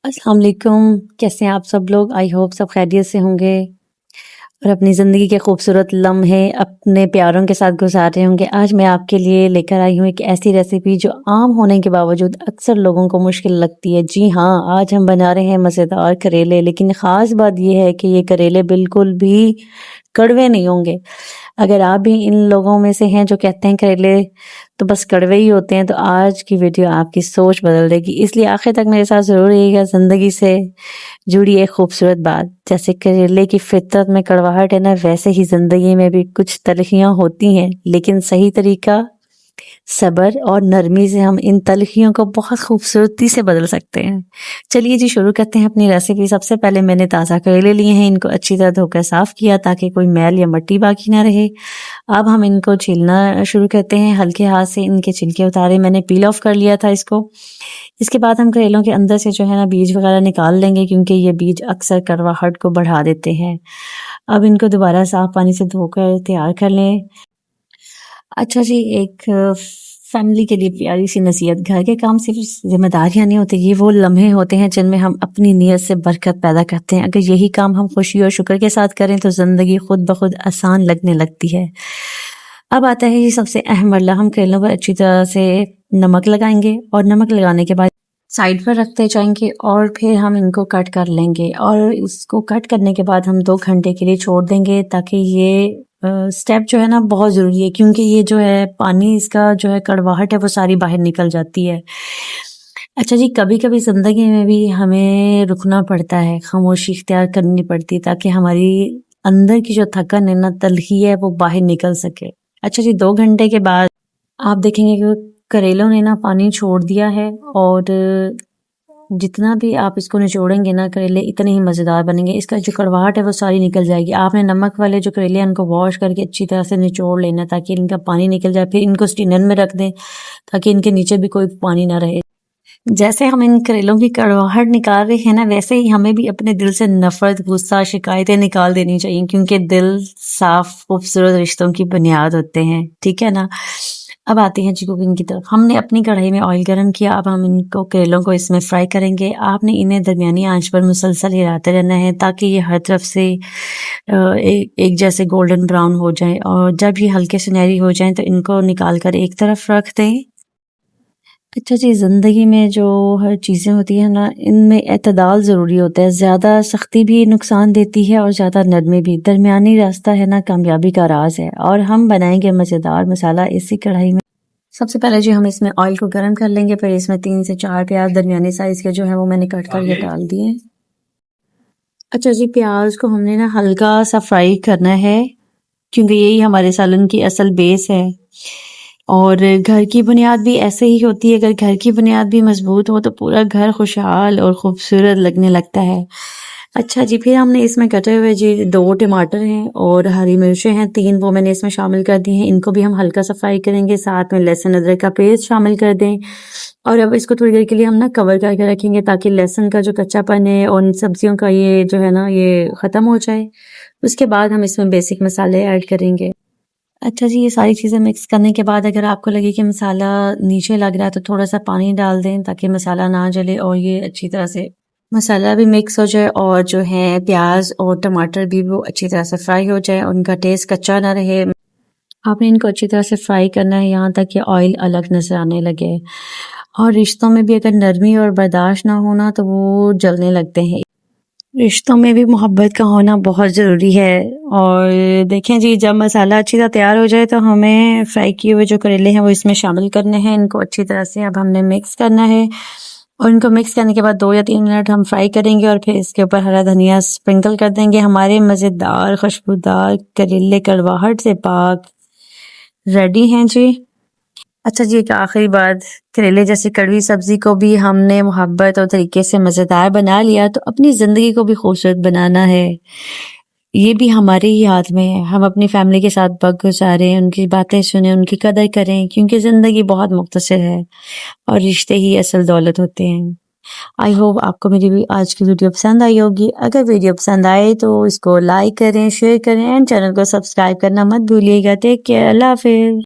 अस्सलाम वालेकुम। कैसे हैं आप सब लोग? आई होप सब खैरियत से होंगे और अपनी ज़िंदगी के खूबसूरत लम्हे अपने प्यारों के साथ गुजार रहे होंगे। आज मैं आपके लिए लेकर आई हूँ एक ऐसी रेसिपी जो आम होने के बावजूद अक्सर लोगों को मुश्किल लगती है। जी हाँ, आज हम बना रहे हैं मज़ेदार करेले, लेकिन ख़ास बात ये है कि ये करेले बिल्कुल भी कड़वे नहीं होंगे। अगर आप भी इन लोगों में से हैं जो कहते हैं करेले तो बस कड़वे ही होते हैं, तो आज की वीडियो आपकी सोच बदल देगी। इसलिए आखिर तक मेरे साथ ज़रूर रहिएगा। ज़िंदगी से जुड़ी एक खूबसूरत बात, जैसे करेले की फितरत में कड़वाहट है ना, वैसे ही ज़िंदगी में भी कुछ तलखियाँ होती हैं, लेकिन सही तरीका सब्र और नरमी से हम इन तलखियों को बहुत खूबसूरती से बदल सकते हैं। चलिए जी, शुरू करते हैं अपनी रेसिपी। सबसे पहले मैंने ताज़ा करेले लिए हैं, इनको अच्छी तरह धोकर साफ़ किया ताकि कोई मैल या मिट्टी बाकी ना रहे। अब हम इनको छीलना शुरू करते हैं। हल्के हाथ से इनके छिलके उतारे, मैंने पील ऑफ कर लिया था इसको। इसके बाद हम करेलों के अंदर से जो है ना बीज वगैरह निकाल लेंगे, क्योंकि ये बीज अक्सर कड़वाहट को बढ़ा देते हैं। अब इनको दोबारा साफ़ पानी से धोकर तैयार कर लें। अच्छा जी, एक फैमिली के लिए प्यारी सी नसीहत, घर के काम सिर्फ जिम्मेदारियां नहीं होती, ये वो लम्हे होते हैं जिनमें हम अपनी नीयत से बरकत पैदा करते हैं। अगर यही काम हम खुशी और शुक्र के साथ करें तो ज़िंदगी खुद ब खुद आसान लगने लगती है। अब आता है ये सबसे अहम मरला, हम करेलों पर अच्छी तरह से नमक लगाएंगे और नमक लगाने के बाद साइड पर रखते जाएंगे और फिर हम इनको कट कर लेंगे। और इसको कट करने के बाद हम 2 घंटे के लिए छोड़ देंगे, ताकि ये स्टेप जो है ना बहुत ज़रूरी है, क्योंकि ये जो है पानी इसका जो है कड़वाहट है वो सारी बाहर निकल जाती है। अच्छा जी, कभी कभी ज़िंदगी में भी हमें रुकना पड़ता है, खामोशी इख्तियार करनी पड़ती है, ताकि हमारी अंदर की जो थकन है ना, तलखी है, वो बाहर निकल सके। अच्छा जी, 2 घंटे के बाद आप देखेंगे कि करेलों ने ना पानी छोड़ दिया है, और जितना भी आप इसको निचोड़ेंगे ना करेले, इतने ही मज़ेदार बनेंगे। इसका जो कड़वाहट है वो सारी निकल जाएगी। आपने नमक वाले जो करेले हैं उनको वॉश करके अच्छी तरह से निचोड़ लेना, ताकि इनका पानी निकल जाए। फिर इनको स्टीनर में रख दें ताकि इनके नीचे भी कोई पानी ना रहे। जैसे हम इन करेलों की कड़वाहट निकाल रहे हैं ना, वैसे ही हमें भी अपने दिल से नफरत, गुस्सा, शिकायतें निकाल देनी चाहिए, क्योंकि दिल साफ खूबसूरत रिश्तों की बुनियाद होते हैं। ठीक है ना। अब आते हैं जी कुकिंग की तरफ। हमने अपनी कढ़ाई में ऑयल गर्म किया। अब हम इनको करेलों को इसमें फ्राई करेंगे। आपने इन्हें दरमियानी आंच पर मुसलसल हिलाते रहना है, ताकि ये हर तरफ से एक जैसे गोल्डन ब्राउन हो जाए। और जब ये हल्के सुनहरी हो जाएं तो इनको निकाल कर एक तरफ रख दें। अच्छा जी, ज़िंदगी में जो हर चीज़ें होती हैं ना, इनमें एतदाल ज़रूरी होता है। ज़्यादा सख्ती भी नुकसान देती है और ज़्यादा नरमी भी। दरमियानी रास्ता है ना कामयाबी का राज है। और हम बनाएंगे मज़ेदार मसाला इसी कढ़ाई में। सबसे पहले जी हम इसमें ऑयल को गर्म कर लेंगे, फिर इसमें 3 से 4 प्याज दरमियानी साइज़ के जो है वो मैंने कट करके डाल दिए। अच्छा जी, प्याज को हमने ना हल्का सा फ्राई करना है, क्योंकि यही हमारे सालन की असल बेस है। और घर की बुनियाद भी ऐसे ही होती है। अगर घर की बुनियाद भी मजबूत हो तो पूरा घर खुशहाल और खूबसूरत लगने लगता है। अच्छा जी, फिर हमने इसमें कटे हुए जी 2 टमाटर हैं और हरी मिर्चें हैं 3, वो मैंने इसमें शामिल कर दी हैं। इनको भी हम हल्का सा फ्राई करेंगे। साथ में लहसुन अदरक का पेस्ट शामिल कर दें, और अब इसको थोड़ी देर के लिए हम ना कवर करके रखेंगे, ताकि लहसुन का जो कच्चापन है और इन सब्जियों का ये जो है ना ये ख़त्म हो जाए। उसके बाद हम इसमें बेसिक मसाले ऐड करेंगे। अच्छा जी, ये सारी चीज़ें मिक्स करने के बाद अगर आपको लगे कि मसाला नीचे लग रहा है तो थोड़ा सा पानी डाल दें, ताकि मसाला ना जले और ये अच्छी तरह से मसाला भी मिक्स हो जाए, और जो है प्याज और टमाटर भी वो अच्छी तरह से फ्राई हो जाए, उनका टेस्ट कच्चा ना रहे। आपने इनको अच्छी तरह से फ्राई करना है यहाँ तक कि ऑयल अलग नजर आने लगे। और रिश्तों में भी अगर नरमी और बर्दाश्त ना होना तो वो जलने लगते हैं। रिश्तों में भी मोहब्बत का होना बहुत ज़रूरी है। और देखें जी, जब मसाला अच्छी तरह तैयार हो जाए तो हमें फ्राई किए हुए जो करेले हैं वो इसमें शामिल करने हैं। इनको अच्छी तरह से अब हमने मिक्स करना है, और इनको मिक्स करने के बाद 2 या 3 मिनट हम फ्राई करेंगे, और फिर इसके ऊपर हरा धनिया स्प्रिंकल कर देंगे। हमारे मज़ेदार खुशबूदार करेले कड़वाहट से पाक रेडी हैं जी। अच्छा जी, एक आखिरी बात, करेले जैसी कड़वी सब्जी को भी हमने मोहब्बत और तरीके से मज़ेदार बना लिया तो अपनी ज़िंदगी को भी खूबसूरत बनाना है। ये भी हमारे ही हाथ में है। हम अपनी फैमिली के साथ वक्त गुजारें, उनकी बातें सुने, उनकी कदर करें, क्योंकि ज़िंदगी बहुत मुख्तसर है और रिश्ते ही असल दौलत होते हैं। आई होप आपको मेरी आज की वीडियो पसंद आई होगी। अगर वीडियो पसंद आए तो इसको लाइक करें, शेयर करें एंड चैनल को सब्सक्राइब करना मत भूलिएगा। टेक केयर, अल्लाह हाफिज़।